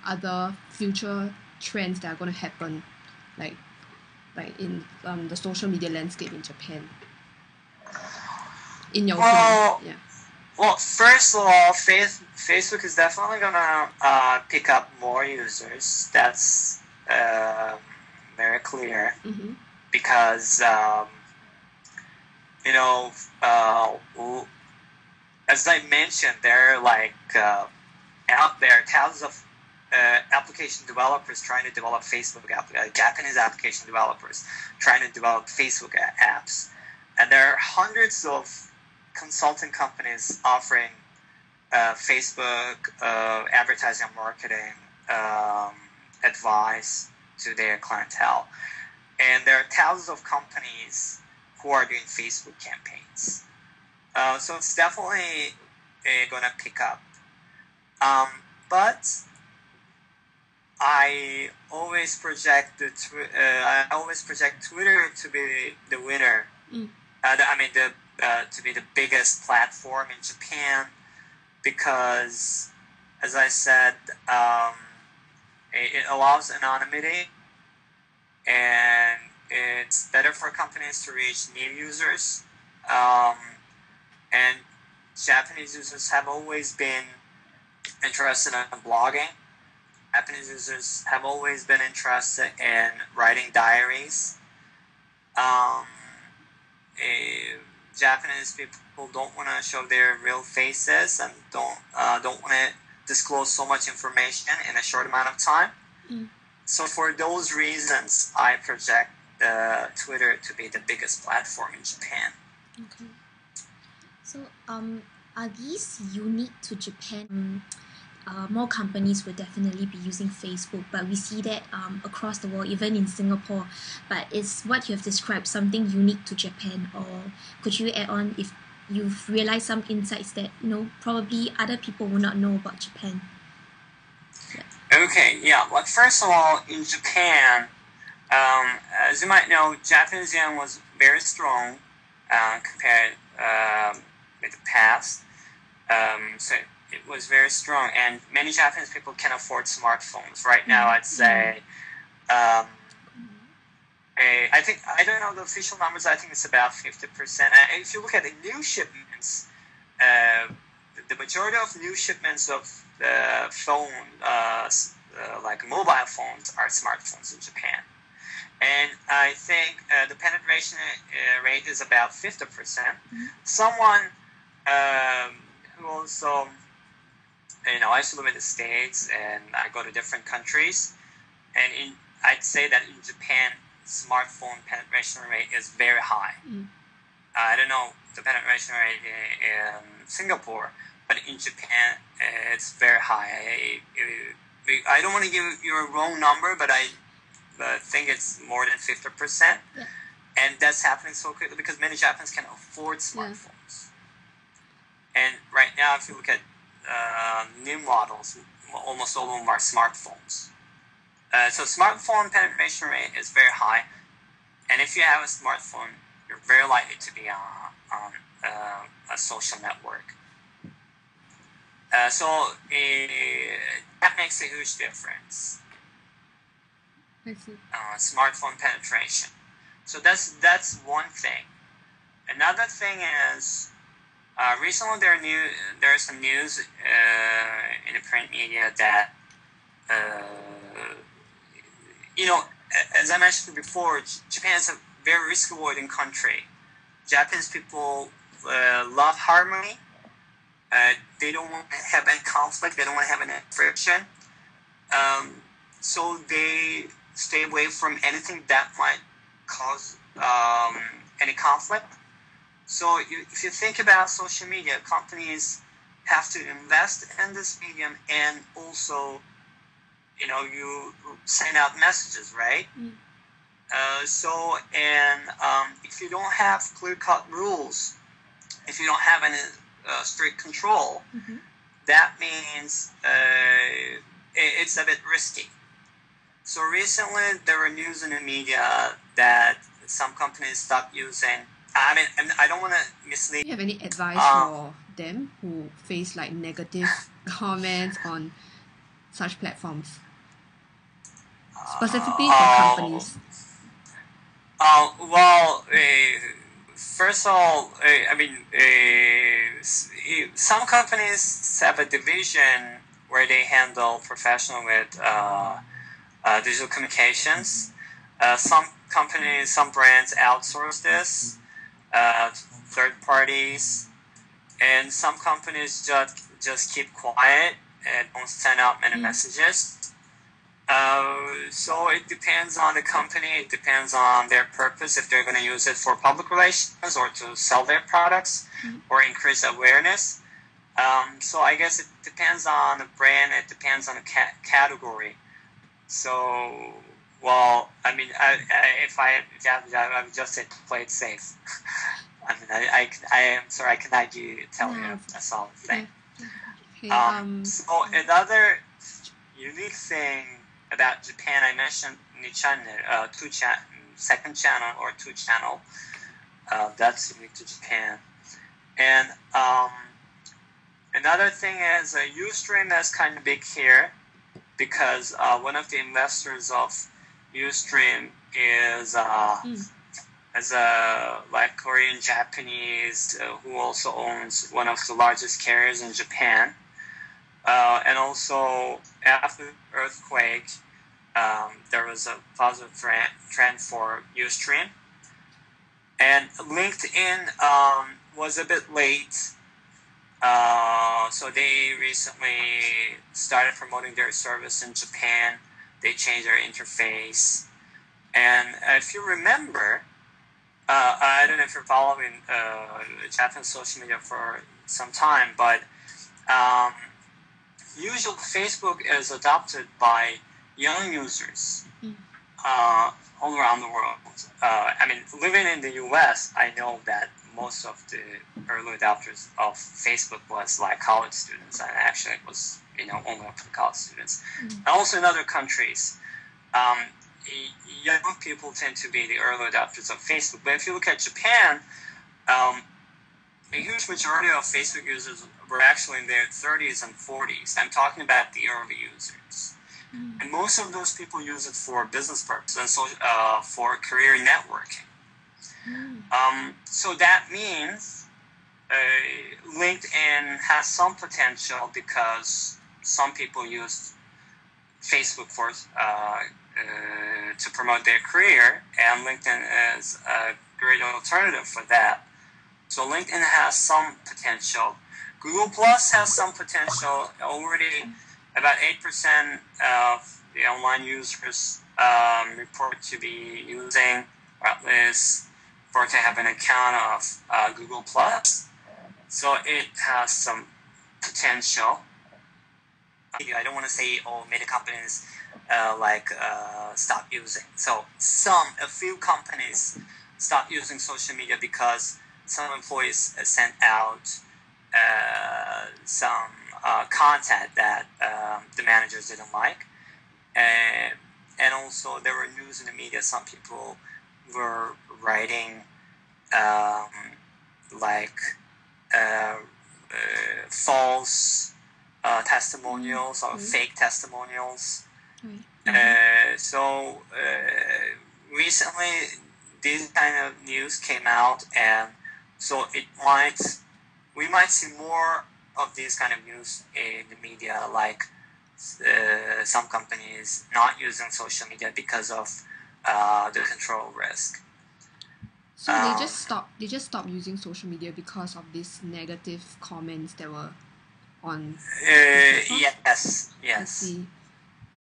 other future trends that are going to happen, like in the social media landscape in Japan? In your opinion, yeah. Well, first of all, Facebook is definitely gonna pick up more users. That's very clear, because you know, as I mentioned, there are out there thousands of application developers trying to develop Japanese application developers trying to develop Facebook apps, and there are hundreds of consulting companies offering Facebook advertising and marketing advice to their clientele. And there are thousands of companies who are doing Facebook campaigns. So it's definitely going to pick up. But I always project Twitter to be the winner. To be the biggest platform in Japan, because, as I said, it allows anonymity, and it's better for companies to reach new users. And Japanese users have always been interested in blogging. Japanese users have always been interested in writing diaries. Japanese people don't want to show their real faces and don't want to disclose so much information in a short amount of time. So for those reasons, I project Twitter to be the biggest platform in Japan. Okay. So are these unique to Japan? More companies will definitely be using Facebook, but we see that across the world, even in Singapore. But is what you have described something unique to Japan, or could you add on if you've realized some insights that probably other people will not know about Japan? Okay, yeah. Well, first of all, in Japan, as you might know, Japanese yen was very strong compared with the past. So it was very strong, and many Japanese people can afford smartphones. Right now, I'd say, I don't know the official numbers, I think it's about 50%. If you look at the new shipments, the majority of new shipments of phone, like mobile phones, are smartphones in Japan. And I think the penetration rate is about 50%. Someone who also, I used to live in the States, and I go to different countries, and I'd say that in Japan, smartphone penetration rate is very high. I don't know the penetration rate in Singapore, but in Japan, it's very high. I don't want to give you a wrong number, but I think it's more than 50%. Yeah. And that's happening so quickly because many Japanese can afford smartphones. And right now, if you look at new models, almost all of them are smartphones. So smartphone penetration rate is very high, and if you have a smartphone, you're very likely to be on a social network. So that makes a huge difference. I see. Smartphone penetration. So that's one thing. Another thing is, recently there's some news in the print media that as I mentioned before, Japan is a very risk-avoiding country. Japanese people love harmony. They don't want to have any conflict. They don't want to have any friction. So they stay away from anything that might cause any conflict. So if you think about social media, companies have to invest in this medium, and also, you send out messages, right? If you don't have clear-cut rules, if you don't have any strict control, that means it's a bit risky. So recently, there were news in the media that some companies stopped using. I don't want to mislead. Do you have any advice for them who face negative comments on such platforms, specifically for companies? Well, first of all, some companies have a division where they handle professional with digital communications. Some companies, some brands outsource this to third parties, and some companies just keep quiet and don't send out many messages. So it depends on the company. It depends on their purpose, if they're going to use it for public relations or to sell their products or increase awareness. So I guess it depends on the brand. It depends on the category. So, well, I mean, if I would just say play it safe. I mean, I am sorry, I cannot tell you a solid thing. Okay, so another unique thing about Japan, I mentioned second channel or two channel. That's unique to Japan. And another thing is Ustream is kind of big here because one of the investors of Ustream is like Korean Japanese who also owns one of the largest carriers in Japan. And also, after the earthquake, there was a positive trend for Ustream. And LinkedIn was a bit late. So they recently started promoting their service in Japan. They changed their interface. And if you remember, I don't know if you're following Japanese social media for some time, but usually Facebook is adopted by young users all around the world. I mean, living in the US, I know that most of the early adopters of Facebook was like college students, and actually it was only up for college students. And also in other countries, young people tend to be the early adopters of Facebook. But if you look at Japan, a huge majority of Facebook users were actually in their 30s and 40s. I'm talking about the early users. And most of those people use it for business purposes and so, for career networking. So that means LinkedIn has some potential because some people use Facebook for to promote their career, and LinkedIn is a great alternative for that. So LinkedIn has some potential. Google Plus has some potential. Already about 8% of the online users report to be using, or at least report to have an account of Google Plus. So it has some potential. I don't want to say, many companies stop using. So a few companies stop using social media because some employees sent out some content that the managers didn't like, and also there were news in the media. Some people were writing false testimonials or fake testimonials. So recently this kind of news came out, and so we might see more of these kind of news in the media, like some companies not using social media because of the control risk. So they just stopped using social media because of these negative comments that were on. Yes. I see.